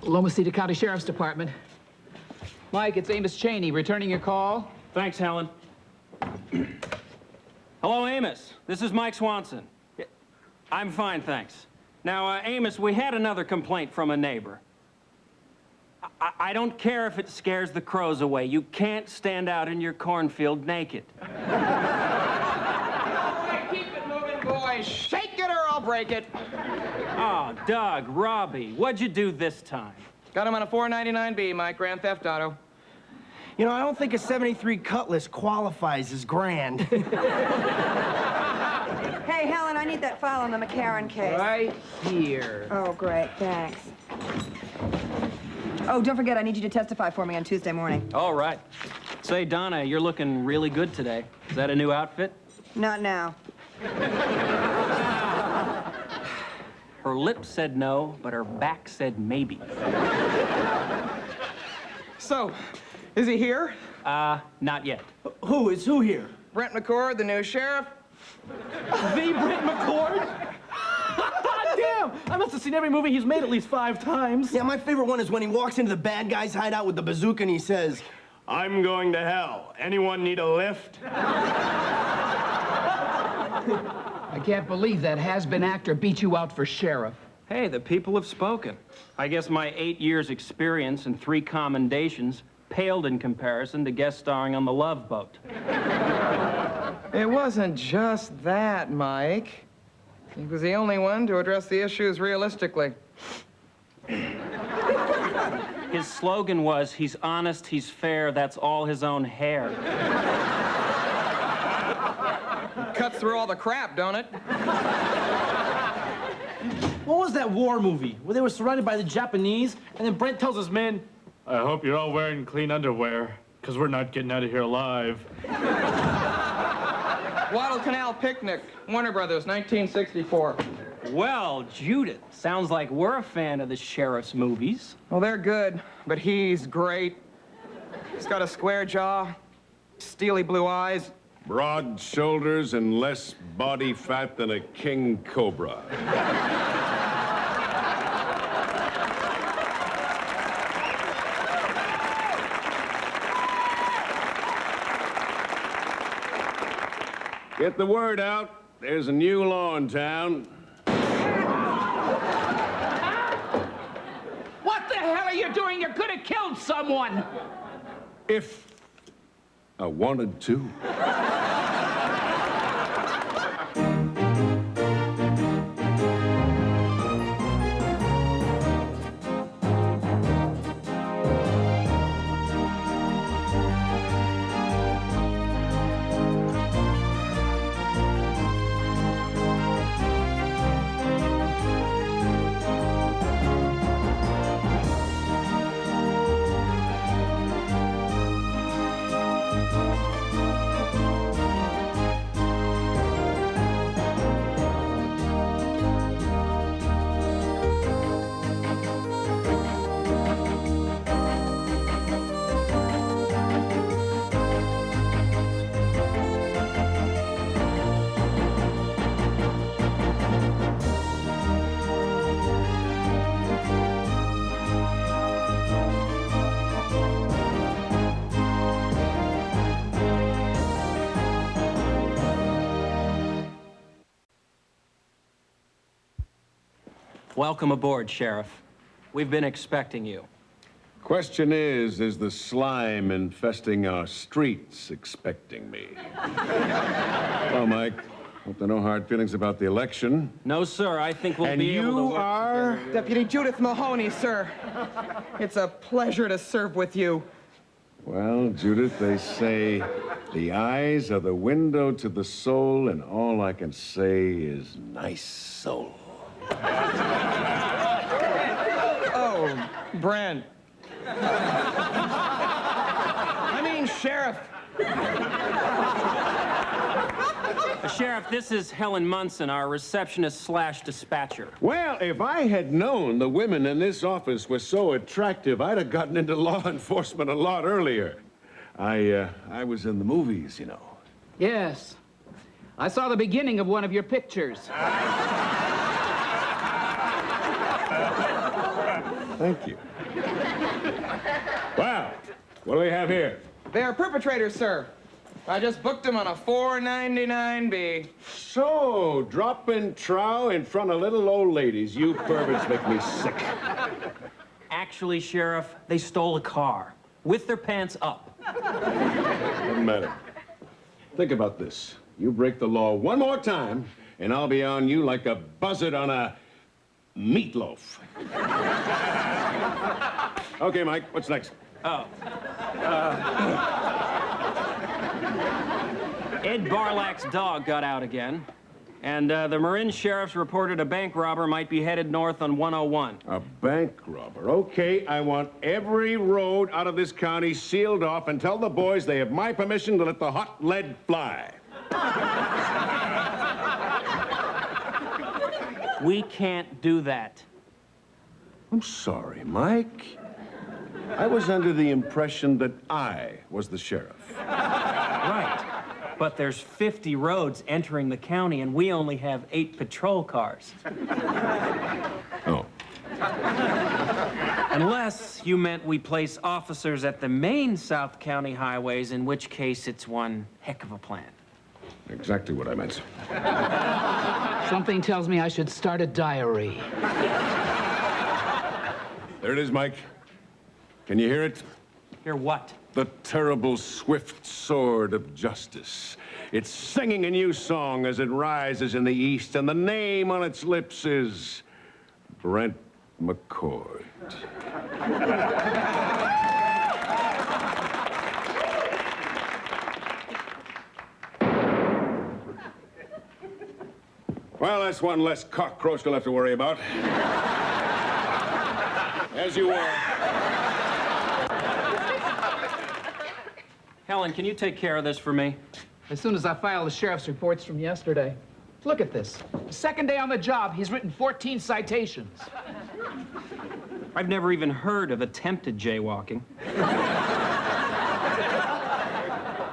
Loma City County Sheriff's Department. Mike, it's Amos Cheney, returning your call. Thanks, Helen. Hello, Amos. This is Mike Swanson. I'm fine, thanks. Now, Amos, we had another complaint from a neighbor. I don't care if it scares the crows away. You can't stand out in your cornfield naked. Keep it moving, boys. Shake it or I'll break it. Oh, Doug, Robbie, what'd you do this time? Got him on a 499B, Mike, Grand Theft Auto. You know, I don't think a 73 Cutlass qualifies as grand. Hey, Helen, I need that file on the McCarran case. Right here. Oh, great, thanks. Oh, don't forget, I need you to testify for me on Tuesday morning. All right. Say, Donna, you're looking really good today. Is that a new outfit? Not now. Her lips said no, but her back said maybe. So, is he here? Not yet. Who is who here? Brent McCord, the new sheriff? The Brent McCord? Damn! I must have seen every movie he's made at least 5 times. Yeah, my favorite one is when he walks into the bad guy's hideout with the bazooka and he says, I'm going to hell. Anyone need a lift? I can't believe that has-been actor beat you out for sheriff. Hey, the people have spoken. I guess my 8 years' experience and 3 commendations paled in comparison to guest starring on The Love Boat. It wasn't just that, Mike. He was the only one to address the issues realistically. His slogan was, he's honest, he's fair, that's all his own hair. Cuts through all the crap, don't it? what was that war movie where they were surrounded by the Japanese and then Brent tells his men, I hope you're all wearing clean underwear, because we're not getting out of here alive. Guadalcanal Picnic, Warner Brothers, 1964. Well, Judith, sounds like we're a fan of the sheriff's movies. Well, they're good, but he's great. He's got a square jaw, steely blue eyes. Broad shoulders and less body fat than a king cobra. Get the word out. There's a new law in town. What the hell are you doing? You could have killed someone. If I wanted to. Welcome aboard, Sheriff. We've been expecting you. Question is the slime infesting our streets expecting me? Well, Mike, hope there are no hard feelings about the election. No, sir, I think we'll And be able to you work are? together. Deputy Judith Mahoney, sir. It's a pleasure to serve with you. Well, Judith, they say the eyes are the window to the soul, and all I can say is nice soul. Oh, Brent. I mean, Sheriff. Sheriff, this is Helen Munson, our receptionist/dispatcher. Well, if I had known the women in this office were so attractive, I'd have gotten into law enforcement a lot earlier. I was in the movies, you know. Yes. I saw the beginning of one of your pictures. Thank you. Wow. What do we have here? They are perpetrators, sir. I just booked them on a $4.99B. So, dropping trow in front of little old ladies. You perverts make me sick. Actually, Sheriff, they stole a car with their pants up. Doesn't matter. Think about this. You break the law one more time, and I'll be on you like a buzzard on a meatloaf. Okay, Mike, what's next? Ed Barlack's dog got out again, and the Marin sheriffs reported a bank robber might be headed north on 101. A bank robber. Okay, I want every road out of this county sealed off and tell the boys they have my permission to let the hot lead fly. We can't do that. I'm sorry, Mike. I was under the impression that I was the sheriff. Right. But there's 50 roads entering the county, and we only have 8 patrol cars. Oh. Unless you meant we place officers at the main South County highways, in which case it's one heck of a plan. Exactly what I meant. Something tells me I should start a diary. There it is, Mike. Can you hear it? Hear what? The terrible, swift sword of justice. It's singing a new song as it rises in the east, and the name on its lips is Brent McCord. Well, that's one less cockroach we'll have to worry about. As you were. Helen, can you take care of this for me? As soon as I file the sheriff's reports from yesterday. Look at this. Second day on the job, he's written 14 citations. I've never even heard of attempted jaywalking.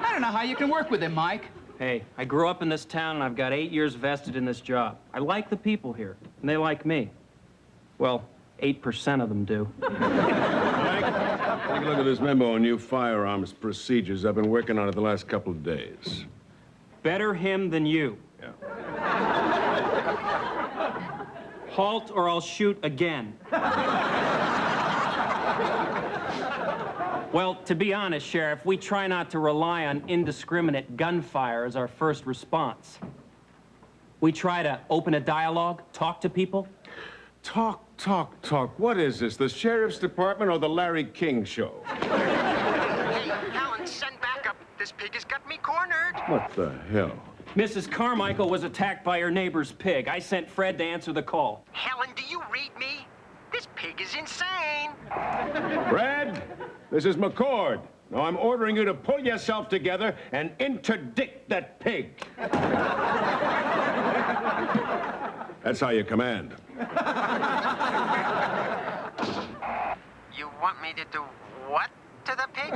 I don't know how you can work with him, Mike. Hey, I grew up in this town, and I've got 8 years vested in this job. I like the people here, and they like me. Well, 8% of them do. Mike, take a look at this memo on new firearms procedures. I've been working on it the last couple of days. Better him than you. Yeah. Halt or I'll shoot again. Well, to be honest, Sheriff, we try not to rely on indiscriminate gunfire as our first response. We try to open a dialogue, talk to people. Talk. What is this, the Sheriff's Department or the Larry King Show? Hey, Alan, send backup. This pig has got me cornered. What the hell? Mrs. Carmichael was attacked by her neighbor's pig. I sent Fred to answer the call. Helen, do you read me? This pig is insane. Brad, this is McCord. Now I'm ordering you to pull yourself together and interdict that pig. That's how you command. You want me to do what to the pig?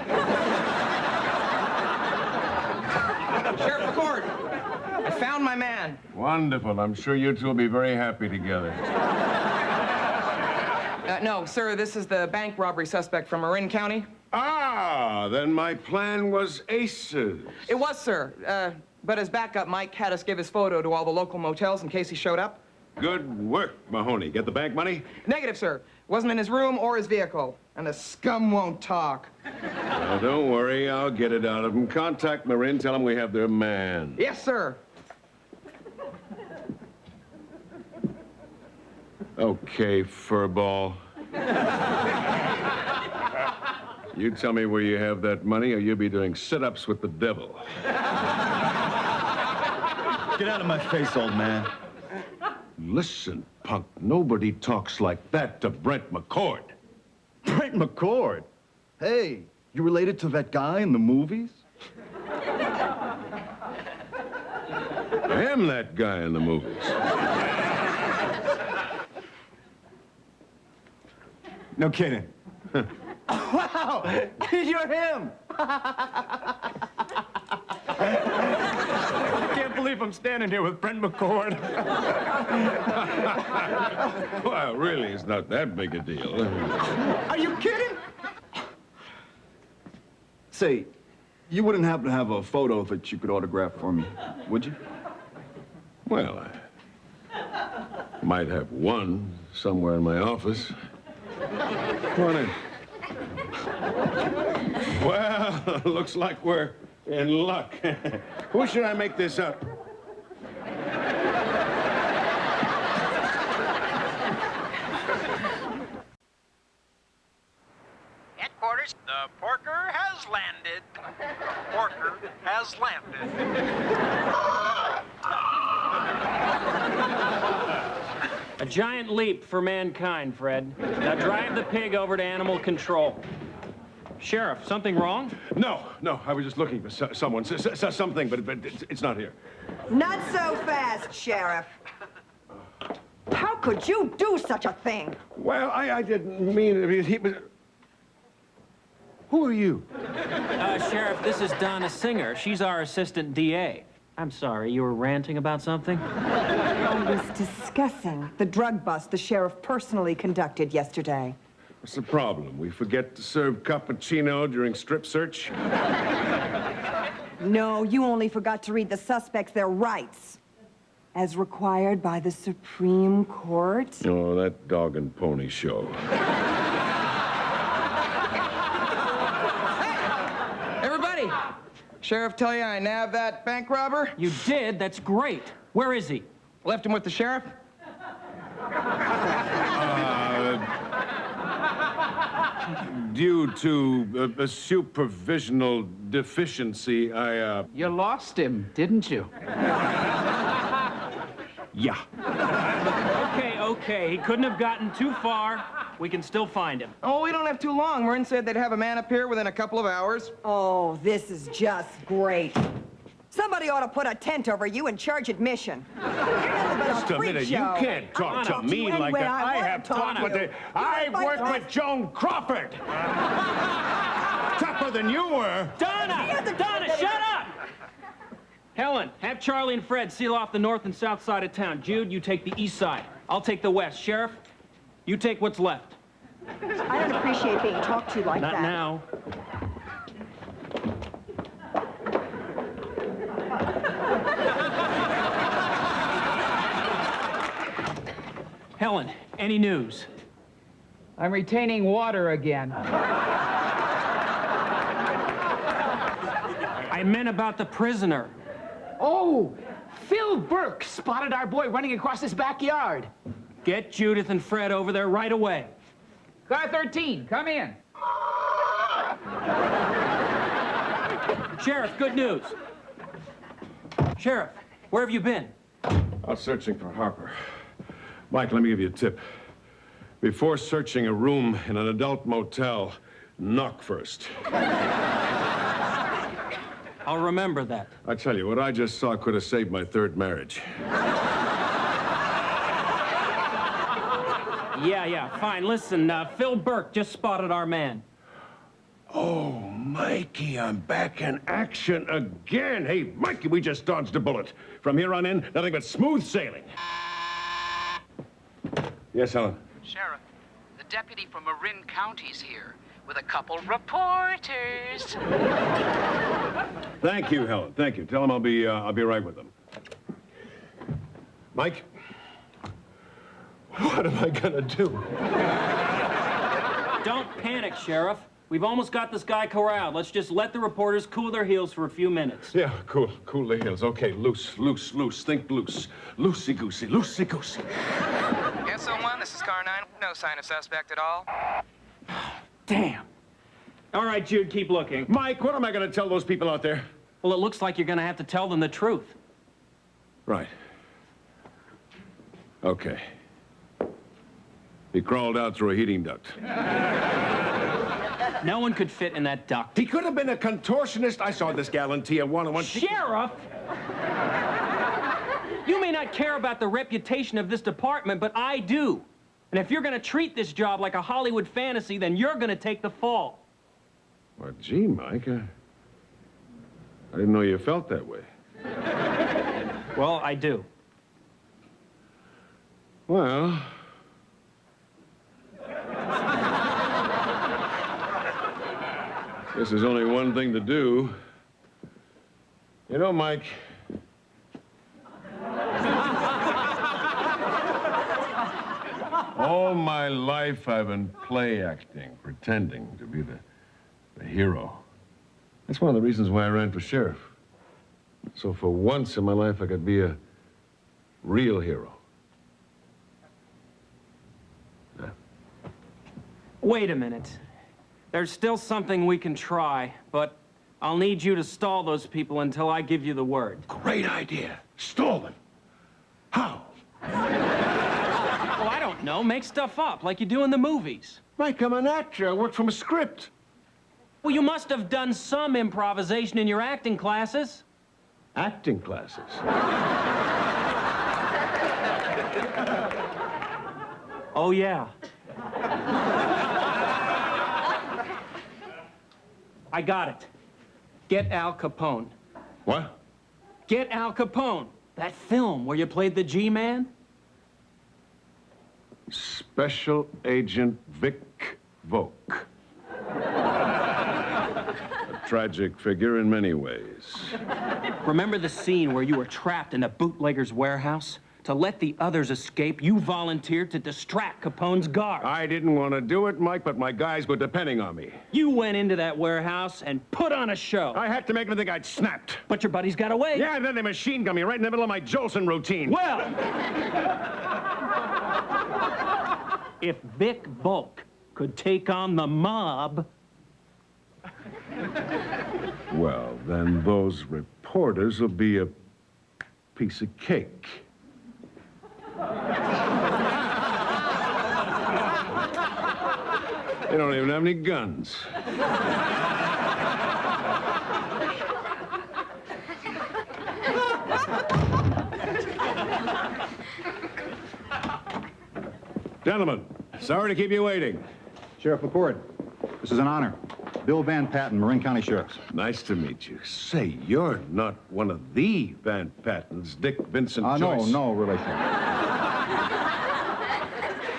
Sheriff McCord, I found my man. Wonderful. I'm sure you two will be very happy together. No, sir, this is the bank robbery suspect from Marin County. Ah, then my plan was aces. It was, sir. But as backup, Mike had us give his photo to all the local motels in case he showed up. Good work, Mahoney. Get the bank money? Negative, sir. Wasn't in his room or his vehicle. And the scum won't talk. Now, don't worry. I'll get it out of them. Contact Marin. Tell them we have their man. Yes, sir. Okay, furball. You tell me where you have that money, or you'll be doing sit-ups with the devil. Get out of my face, old man. Listen, punk, nobody talks like that to Brent McCord. Brent McCord? Hey, you related to that guy in the movies? I am that guy in the movies. No kidding. Wow! You're him! I can't believe believe I'm standing here with Brent McCord. Well, really, it's not that big a deal. Are you kidding? Say, you wouldn't happen to have a photo that you could autograph for me, would you? Well, I might have one somewhere in my office. Come on in. Well, looks like we're in luck. Who should I make this up? Headquarters, the porker has landed. Porker has landed. A giant leap for mankind, Fred. Now drive the pig over to animal control. Sheriff, something wrong? No, I was just looking for someone, something, but it's not here. Not so fast, Sheriff. How could you do such a thing? Well, I didn't mean it. He was... Who are you? Sheriff, this is Donna Singer. She's our assistant DA. I'm sorry, you were ranting about something? I was discussing the drug bust the sheriff personally conducted yesterday. What's the problem? We forget to serve cappuccino during strip search? No, you only forgot to read the suspects their rights, as required by the Supreme Court. Oh, that dog and pony show. Everybody! Sheriff tell you I nabbed that bank robber? You did? That's great. Where is he? Left him with the sheriff? Due to a supervisional deficiency, You lost him, didn't you? yeah. Okay. He couldn't have gotten too far. We can still find him. Oh, we don't have too long. Marin said they'd have a man appear within a couple of hours. Oh, this is just great. Somebody ought to put a tent over you and charge admission. Just a minute, you can't talk to me like that. I have talked with the... I've worked with Joan Crawford. Tougher than you were. Donna, shut up! Helen, have Charlie and Fred seal off the north and south side of town. Jude, you take the east side. I'll take the west. Sheriff, you take what's left. I don't appreciate being talked to like Not that. now. Helen, any news? I'm retaining water again. I meant about the prisoner. Oh, Phil Burke spotted our boy running across his backyard. Get Judith and Fred over there right away. Car 13, come in. Sheriff, good news. Sheriff, where have you been? Out searching for Harper. Mike, let me give you a tip. Before searching a room in an adult motel, knock first. I'll remember that. I tell you, what I just saw could have saved my third marriage. Yeah, fine. Listen, Phil Burke just spotted our man. Oh, Mikey, I'm back in action again. Hey, Mikey, we just dodged a bullet. From here on in, nothing but smooth sailing. Yes, Helen? Sheriff, the deputy from Marin County's here with a couple reporters. Thank you, Helen. Thank you. Tell him I'll be right with them. Mike? What am I gonna do? Don't panic, Sheriff. We've almost got this guy corralled. Let's just let the reporters cool their heels for a few minutes. Yeah, cool. Cool the heels. Okay, loose. Think loose. Loosey-goosey. SO1, this is car 9. No sign of suspect at all. Damn. All right, Jude, keep looking. Mike, what am I gonna tell those people out there? Well, it looks like you're gonna have to tell them the truth. Right. Okay. He crawled out through a heating duct. No one could fit in that duct. He could have been a contortionist. I saw this gal in Tier 101. Sheriff! You may not care about the reputation of this department, but I do. And if you're gonna treat this job like a Hollywood fantasy, then you're gonna take the fall. Well, gee, Mike, I didn't know you felt that way. Well, I do. Well, guess there's only one thing to do. You know, Mike, all my life I've been play acting, pretending to be the hero. That's one of the reasons why I ran for sheriff. So for once in my life, I could be a real hero. Wait a minute. There's still something we can try, but I'll need you to stall those people until I give you the word. Great idea. Stall them. How? Well, I don't know. Make stuff up like you do in the movies. Mike, I'm an actor. I work from a script. Well, you must have done some improvisation in your acting classes. Acting classes. Oh, yeah. I got it. Get Al Capone. What? Get Al Capone. That film where you played the G-Man? Special Agent Vic Volk. A tragic figure in many ways. Remember the scene where you were trapped in a bootlegger's warehouse? To let the others escape, you volunteered to distract Capone's guards. I didn't want to do it, Mike, but my guys were depending on me. You went into that warehouse and put on a show. I had to make them think I'd snapped. But your buddies got away. Yeah, and then they machine gunned me right in the middle of my Jolson routine. Well, if Vic Volk could take on the mob... Well, then those reporters will be a piece of cake. They don't even have any guns. Gentlemen, sorry to keep you waiting. Sheriff McCord, this is an honor. Bill Van Patten, Marin County Sheriff's. Nice to meet you. Say, you're not one of the Van Pattens, Dick Vincent Joyce. No relation.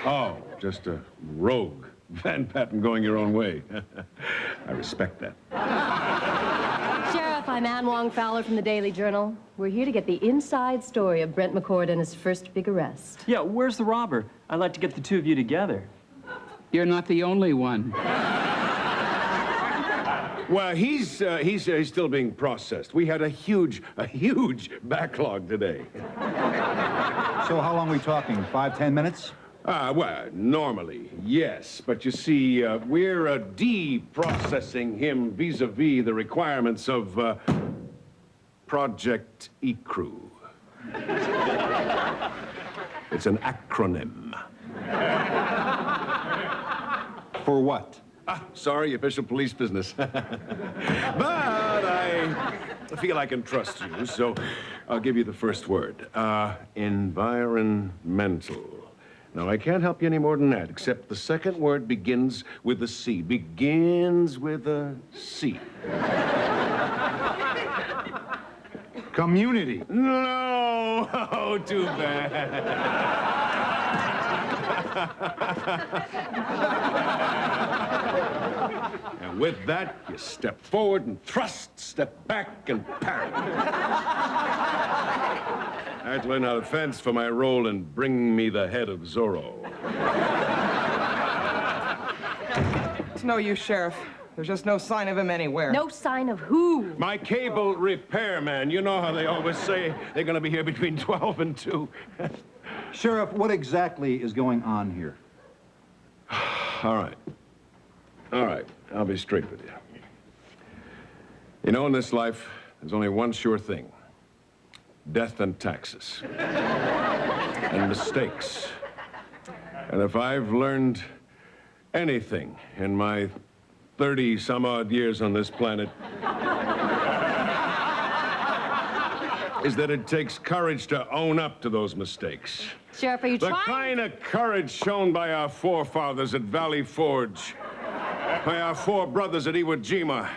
Oh, just a rogue Van Patten going your own way. I respect that. Sheriff, I'm Ann Wong Fowler from the Daily Journal. We're here to get the inside story of Brent McCord and his first big arrest. Yeah, where's the robber? I'd like to get the two of you together. You're not the only one. Well, he's still being processed. We had a huge backlog today. So how long are we talking? 5-10 minutes? Well, normally, yes. But you see, we're de-processing him vis-a-vis the requirements of Project ECRU. It's an acronym. For what? Sorry, official police business. But I feel I can trust you, so I'll give you the first word. Environmental. Now, I can't help you any more than that, except the second word begins with a C. Begins with a C. Community. No! Oh, too bad. And with that, you step forward and thrust, step back and parry. I had to learn how to fence for my role in Bring Me the Head of Zorro. It's no use, Sheriff. There's just no sign of him anywhere. No sign of who? My cable repairman. You know how they always say they're going to be here between 12 and 2. Sheriff, what exactly is going on here? All right. All right. I'll be straight with you. You know, in this life, there's only one sure thing. Death and taxes. And mistakes. And if I've learned anything in my 30-some-odd years on this planet, is that it takes courage to own up to those mistakes. Sheriff, are you The trying? kind of courage shown by our forefathers at Valley Forge, by our four brothers at Iwo Jima,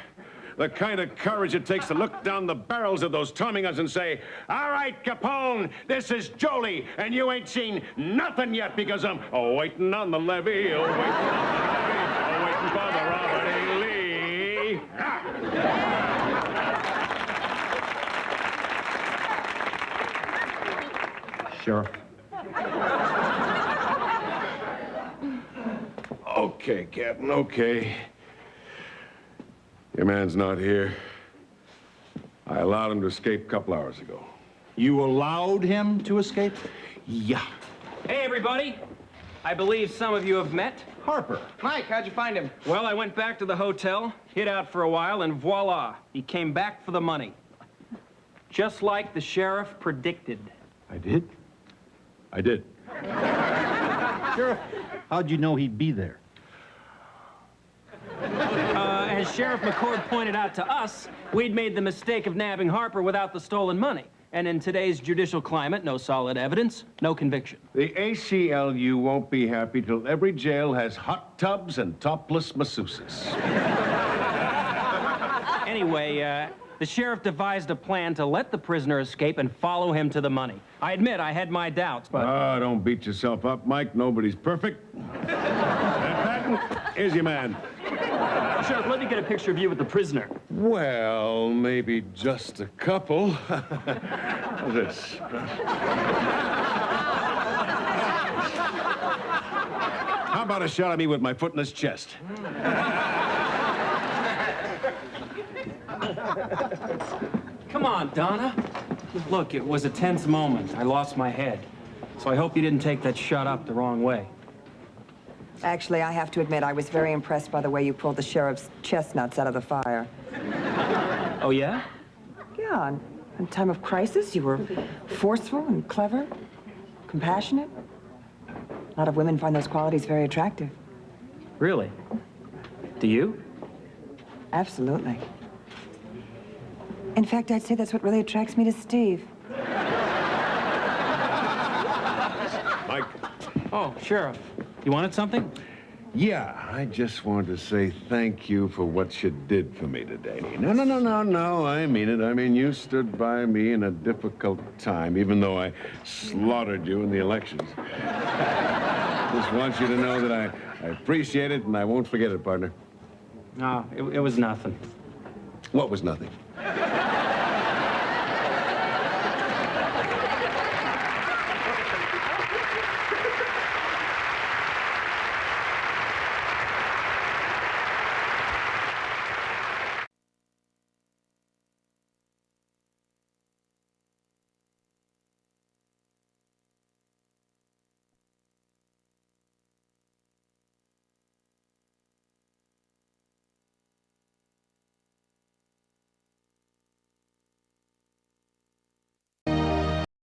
The kind of courage it takes to look down the barrels of those Tommy guns and say, all right, Capone, this is Jolie, and you ain't seen nothing yet because I'm waiting on the levee, waiting on the levee, waiting for the Robert E. Lee. Sheriff. Okay, Captain, okay. Your man's not here. I allowed him to escape a couple hours ago. You allowed him to escape? Yeah. Hey, everybody. I believe some of you have met. Harper. Mike, how'd you find him? Well, I went back to the hotel, hid out for a while, and voila, he came back for the money. Just like the sheriff predicted. I did? I did. Sheriff, how'd you know he'd be there? As Sheriff McCord pointed out to us, we'd made the mistake of nabbing Harper without the stolen money. And in today's judicial climate, no solid evidence, no conviction. The ACLU won't be happy till every jail has hot tubs and topless masseuses. Anyway, the sheriff devised a plan to let the prisoner escape and follow him to the money. I admit I had my doubts, but... Oh, don't beat yourself up, Mike. Nobody's perfect. Patton, here's your man. Sheriff, let me get a picture of you with the prisoner. Well, maybe just a couple. How's this? How about a shot of me with my foot in his chest? Come on, Donna. Look, it was a tense moment. I lost my head. So I hope you didn't take that shot up the wrong way. Actually, I have to admit, I was very impressed by the way you pulled the sheriff's chestnuts out of the fire. Oh, yeah? Yeah, in time of crisis, you were forceful and clever, compassionate. A lot of women find those qualities very attractive. Really? Do you? Absolutely. In fact, I'd say that's what really attracts me to Steve. Mike? Oh, Sheriff. You wanted something? Yeah, I just wanted to say thank you for what you did for me today. No, I mean it. I mean, you stood by me in a difficult time, even though I slaughtered you in the elections. Just want you to know that I appreciate it, and I won't forget it, partner. No, it was nothing. What was nothing?